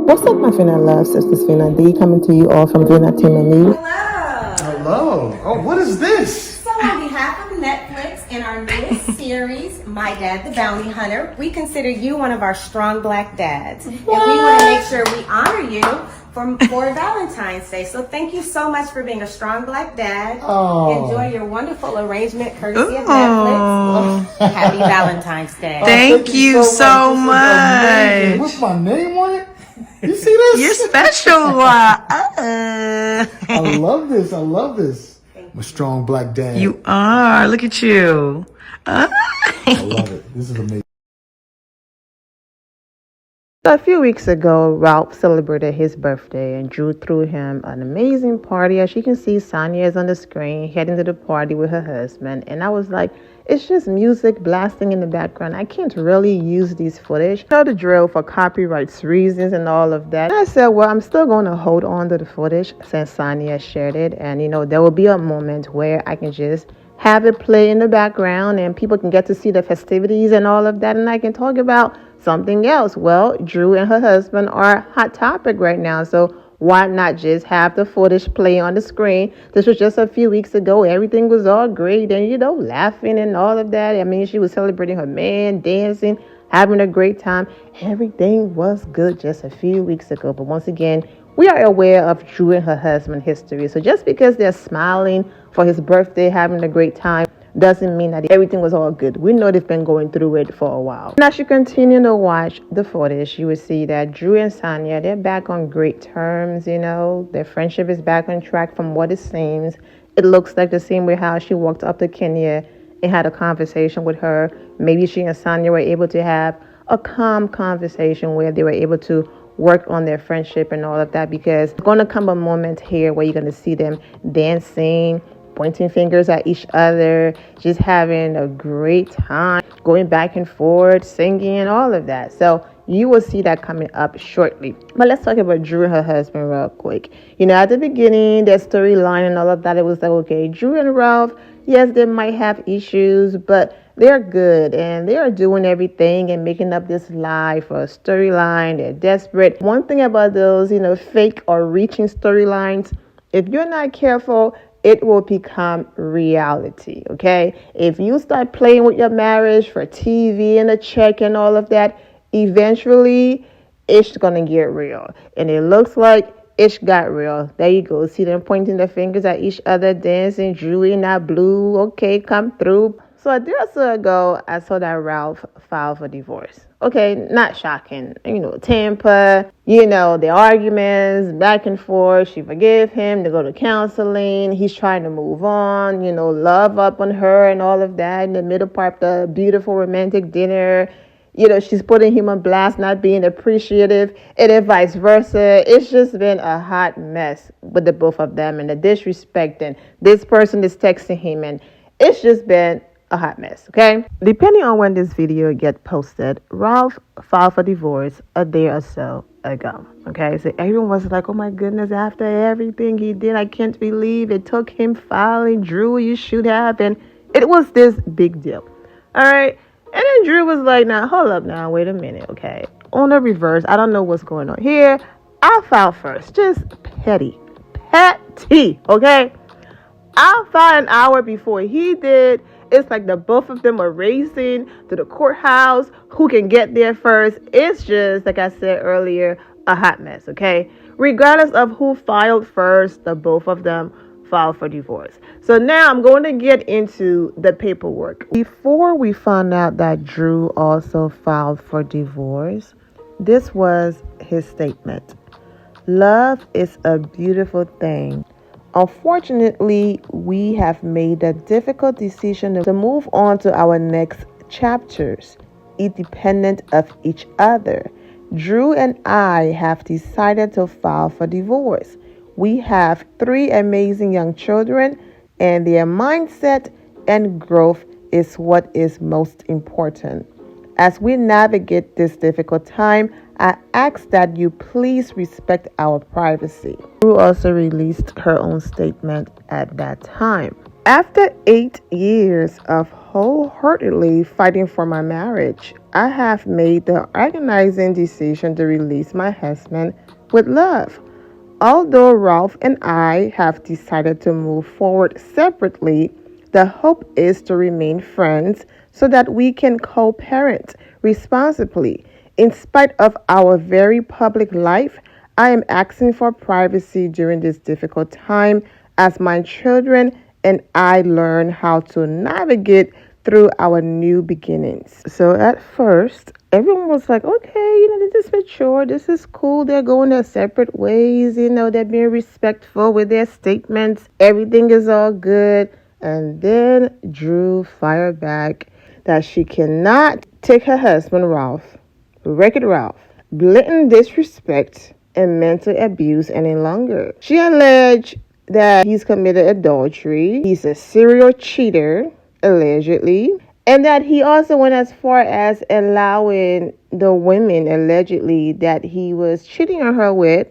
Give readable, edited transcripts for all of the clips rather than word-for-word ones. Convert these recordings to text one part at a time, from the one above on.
What's up, my Finna love sisters? Finna D coming to you all from Vina Team and Me. Hello. Hello. Oh, what is this? So on behalf of Netflix and our newest series, My Dad the Bounty Hunter, we consider you one of our strong black dads. And we want to make sure we honor you for Valentine's Day. So thank you so much for being a strong black dad. Oh. Enjoy your wonderful arrangement courtesy of Netflix. Happy Valentine's Day. Thank you so much. What's my name on it? You see this? You're special. I love this. I love this. I'm a strong black dad. You are. Look at you. I love it. This is amazing. A few weeks ago, Ralph celebrated his birthday and Drew threw him an amazing party. As you can see, Sonia is on the screen heading to the party with her husband. And I was like, it's just music blasting in the background. I can't really use these footage. You know the drill for copyright reasons and all of that. And I said, well, I'm still going to hold on to the footage since Sonia shared it. And, there will be a moment where I can just have it play in the background and people can get to see the festivities and all of that. And I can talk about something else. Well, Drew and her husband are a hot topic right now. So why not just have the footage play on the screen? This was just a few weeks ago. Everything was all great and, laughing and all of that. I mean, she was celebrating her man, dancing, having a great time. Everything was good just a few weeks ago. But once again, we are aware of Drew and her husband history. So just because they're smiling for his birthday, having a great time, doesn't mean that everything was all good. We know they've been going through it for a while. And as you continue to watch the footage, you will see that Drew and Sonia, they're back on great terms, Their friendship is back on track from what it seems. It looks like the same way how she walked up to Kenya and had a conversation with her. Maybe she and Sonia were able to have a calm conversation where they were able to work on their friendship and all of that, because there's going to come a moment here where you're going to see them dancing, pointing fingers at each other, just having a great time, going back and forth, singing, and all of that. So you will see that coming up shortly. But let's talk about Drew and her husband real quick. At the beginning, their storyline and all of that, it was like, okay, Drew and Ralph, yes, they might have issues, but they're good and they are doing everything and making up this lie for a storyline. They're desperate. One thing about those, fake or reaching storylines, if you're not careful, it will become reality, okay? If you start playing with your marriage for TV and a check and all of that, eventually it's gonna get real. And it looks like it got real. There you go. See them pointing their fingers at each other, dancing, Drew in that blue, okay, come through. So a day or so ago, I saw that Ralph filed for divorce. Okay, not shocking. Tampa, the arguments, back and forth. She forgave him. They go to counseling. He's trying to move on, love up on her and all of that. In the middle part, the beautiful romantic dinner. She's putting him on blast, not being appreciative, and then vice versa. It's just been a hot mess with the both of them, and the disrespect, and this person is texting him, and it's just been a hot mess, okay? Depending on when this video gets posted, Ralph filed for divorce a day or so ago, okay? So everyone was like, oh my goodness, after everything he did, I can't believe it took him filing. Drew, you should have. And it was this big deal, all right? And then Drew was like, now, hold up now, wait a minute, okay? On the reverse, I don't know what's going on here. I'll file first. Just petty, okay? I'll file an hour before he did. It's like the both of them are racing to the courthouse. Who can get there first? It's just, like I said earlier, a hot mess, okay? Regardless of who filed first, the both of them filed for divorce. So now I'm going to get into the paperwork. Before we found out that Drew also filed for divorce, this was his statement. Love is a beautiful thing. Unfortunately, we have made a difficult decision to move on to our next chapters, independent of each other. Drew and I have decided to file for divorce. We have 3 amazing young children, and their mindset and growth is what is most important. As we navigate this difficult time, I ask that you please respect our privacy. Drew also released her own statement at that time. After 8 years of wholeheartedly fighting for my marriage, I have made the organizing decision to release my husband with love. Although Ralph and I have decided to move forward separately, the hope is to remain friends so that we can co-parent responsibly. In spite of our very public life, I am asking for privacy during this difficult time as my children and I learn how to navigate through our new beginnings. So at first, everyone was like, okay, this is mature, this is cool. They're going their separate ways, they're being respectful with their statements. Everything is all good. And then Drew fired back that she cannot take her husband, Ralph, Wreck-It Ralph, blatant disrespect and mental abuse any longer. She alleged that he's committed adultery, he's a serial cheater, allegedly, and that he also went as far as allowing the women, allegedly, that he was cheating on her with,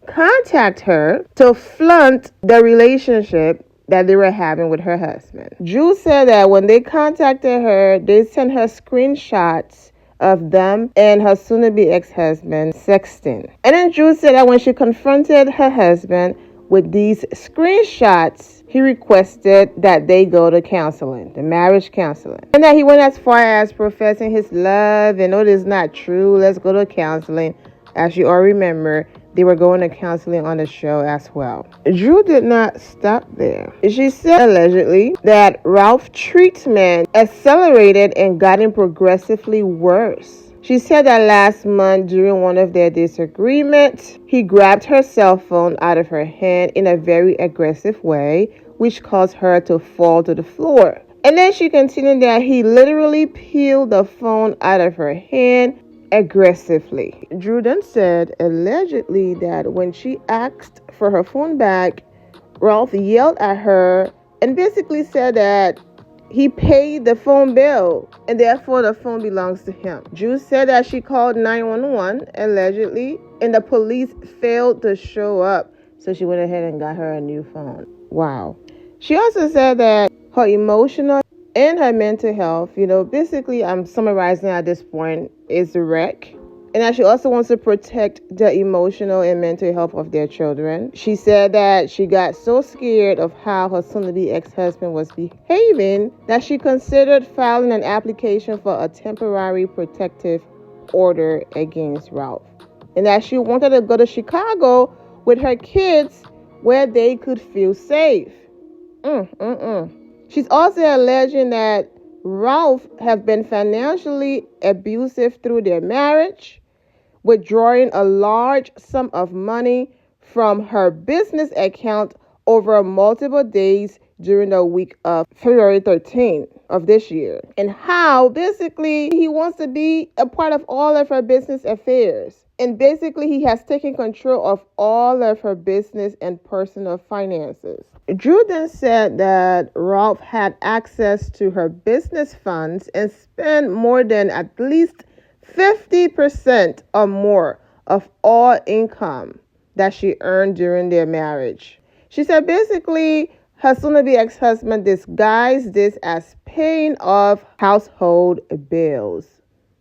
contact her to flaunt the relationship that they were having with her husband. Drew said that when they contacted her, they sent her screenshots of them and her soon-to-be ex-husband sexting. And then Drew said that when she confronted her husband with these screenshots, he requested that they go to counseling, the marriage counseling. And that he went as far as professing his love and, it is not true, let's go to counseling. As you all remember, they were going to counseling on the show as well. Drew did not stop there. She said, allegedly, that Ralph's treatment accelerated and gotten progressively worse. She said that last month, during one of their disagreements, he grabbed her cell phone out of her hand in a very aggressive way, which caused her to fall to the floor. And then she continued that he literally peeled the phone out of her hand aggressively. Drew then said, allegedly, that when she asked for her phone back, Ralph yelled at her and basically said that he paid the phone bill and therefore the phone belongs to him. Drew said that she called 911, allegedly, and the police failed to show up, so she went ahead and got her a new phone. Wow. She also said that her emotional and her mental health, basically I'm summarizing at this point, is a wreck. And that she also wants to protect the emotional and mental health of their children. She said that she got so scared of how her soon-to-be ex-husband was behaving that she considered filing an application for a temporary protective order against Ralph. And that she wanted to go to Chicago with her kids where they could feel safe. She's also alleging that Ralph have been financially abusive through their marriage, withdrawing a large sum of money from her business account over multiple days during the week of February 13th of this year. And how basically he wants to be a part of all of her business affairs. And basically he has taken control of all of her business and personal finances. Drew then said that Ralph had access to her business funds and spent more than at least 50% or more of all income that she earned during their marriage. She said basically her soon-to-be ex-husband disguised this as paying off household bills.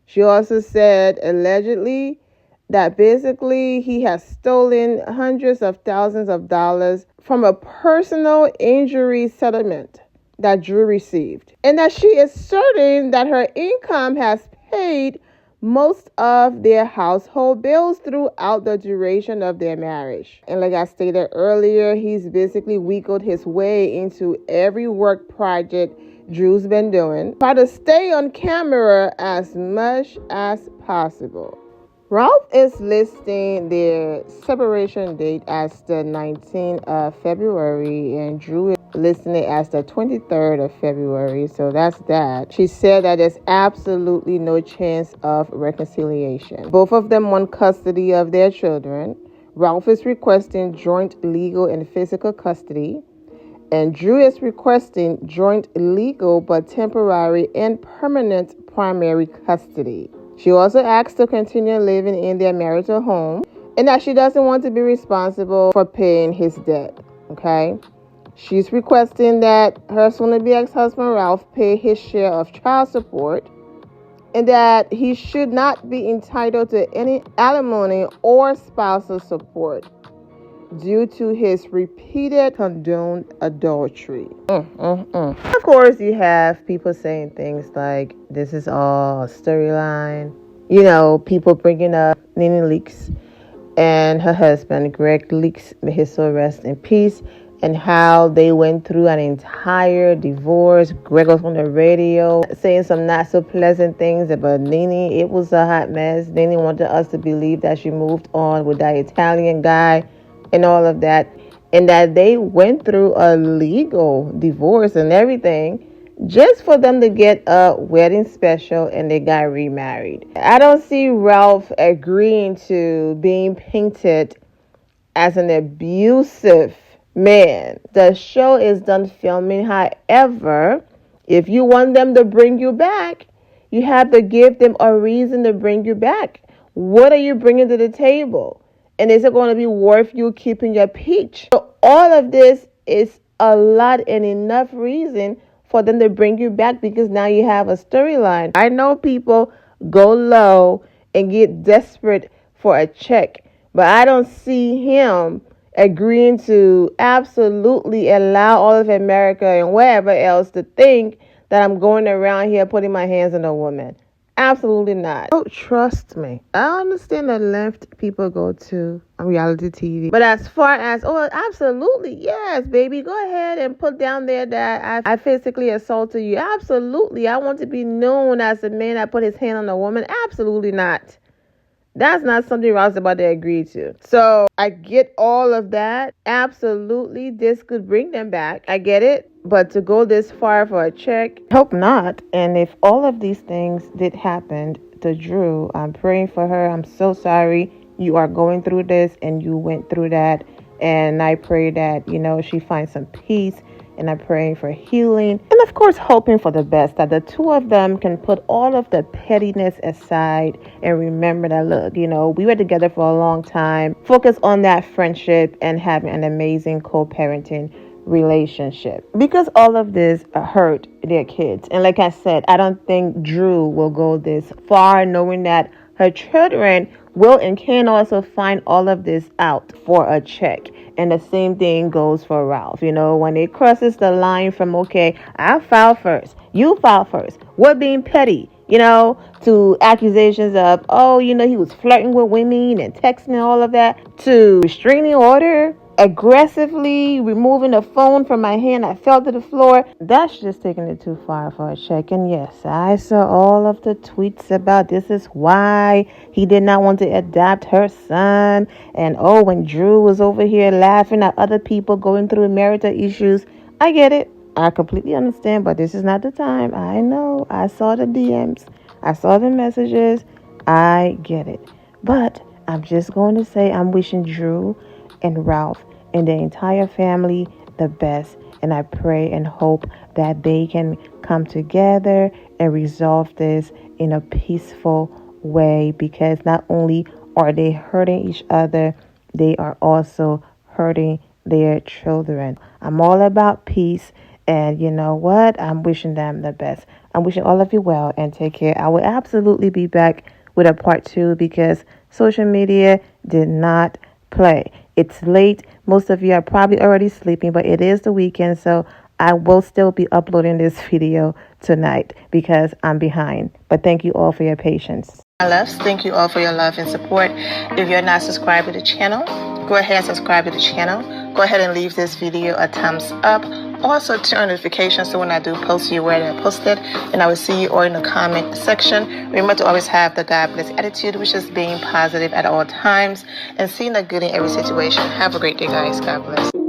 She also said, allegedly, that basically he has stolen hundreds of thousands of dollars from a personal injury settlement that Drew received. And that she is certain that her income has paid most of their household bills throughout the duration of their marriage. And like I stated earlier, he's basically wiggled his way into every work project Drew's been doing, try to stay on camera as much as possible. Ralph is listing their separation date as the 19th of February and Drew is listing it as the 23rd of February. So that's that. She said that there's absolutely no chance of reconciliation. Both of them want custody of their children. Ralph is requesting joint legal and physical custody. And Drew is requesting joint legal but temporary and permanent primary custody. She also asked to continue living in their marital home and that she doesn't want to be responsible for paying his debt, okay? She's requesting that her soon-to-be ex-husband Ralph pay his share of child support and that he should not be entitled to any alimony or spousal support due to his repeated condoned adultery. Of course, you have people saying things like, this is all a storyline. You know, people bringing up Nene Leakes and her husband, Greg Leakes, may his soul rest in peace, and how they went through an entire divorce. Greg was on the radio saying some not so pleasant things about Nene. It was a hot mess. Nene wanted us to believe that she moved on with that Italian guy and all of that, and that they went through a legal divorce and everything just for them to get a wedding special, and they got remarried. I don't see Ralph agreeing to being painted as an abusive man. The show is done filming. However, if you want them to bring you back, you have to give them a reason to bring you back. What are you bringing to the table? And is it going to be worth you keeping your peach? So all of this is a lot and enough reason for them to bring you back, because now you have a storyline. I know people go low and get desperate for a check, but I don't see him agreeing to absolutely allow all of America and wherever else to think that I'm going around here putting my hands on a woman. Absolutely not. Oh, trust me. I understand the length people go to on reality TV. But as far as, oh, absolutely, yes, baby, go ahead and put down there that I physically assaulted you. Absolutely. I want to be known as a man that put his hand on a woman. Absolutely not. That's not something Ross about to agree to. So I get all of that. Absolutely, this could bring them back. I get it. But to go this far for a check, hope not. And if all of these things did happen to Drew, I'm praying for her. I'm so sorry you are going through this and you went through that. And I pray that, she finds some peace. And I'm praying for healing. And of course, hoping for the best, that the two of them can put all of the pettiness aside and remember that, look, we were together for a long time. Focus on that friendship and having an amazing co-parenting relationship, because all of this hurt their kids. And like I said, I don't think Drew will go this far, knowing that her children will and can also find all of this out for a check. And the same thing goes for Ralph. When it crosses the line from, okay, I filed first, you filed first, we're being petty, to accusations of, oh, he was flirting with women and texting and all of that, to restraining order, aggressively removing the phone from my hand. I fell to the floor. That's just taking it too far for a check. And yes, I saw all of the tweets about this is why he did not want to adopt her son. And when Drew was over here laughing at other people going through marital issues, I get it. I completely understand, but this is not the time. I know. I saw the DMs. I saw the messages. I get it. But I'm just going to say I'm wishing Drew and Ralph and the entire family the best, and I pray and hope that they can come together and resolve this in a peaceful way, because not only are they hurting each other, they are also hurting their children. I'm all about peace, and you know what? I'm wishing them the best. I'm wishing all of you well, and take care. I will absolutely be back with a part 2, because social media did not play. It's late. Most of you are probably already sleeping, but it is the weekend, so I will still be uploading this video tonight because I'm behind. But thank you all for your patience. My loves, thank you all for your love and support. If you're not subscribed to the channel, go ahead and subscribe to the channel. Go ahead and leave this video a thumbs up. Also, turn on notifications so when I do post, you're aware that I posted. And I will see you all in the comment section. Remember to always have the God bless attitude, which is being positive at all times and seeing the good in every situation. Have a great day, guys. God bless.